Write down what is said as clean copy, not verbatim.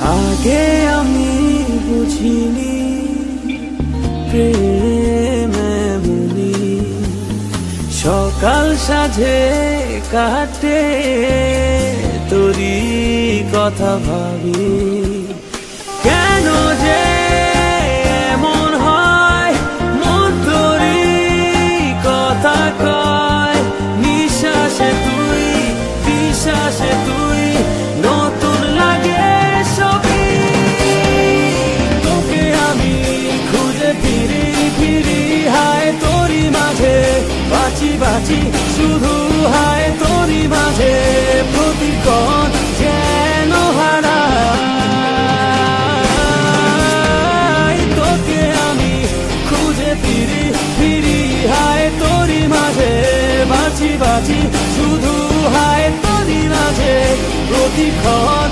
আগে আমি বুঝিনি প্রেম এমনি, সকাল সাজে কাটে তোরই কথা ভাবি। কেন যে এমন হয়, মন তোরই কথা কয়, নিঃশ্বাসে তুই বিশ্বাসে তুই, নতুন লাগে সবই। তোকে আমি খুঁজে ফিরি ফিরি, হায় তোরই মাঝে বাঁচি বাঁচি, শুধু হায় তোরই মাঝে প্রতিক্ষণ যেন হারাই। তোকে আমি খুঁজে ফিরি ফিরি, হায় তোরই মাঝে বাঁচি বাঁচি, শুধু হায় তোরই মাঝে প্রতিক্ষণ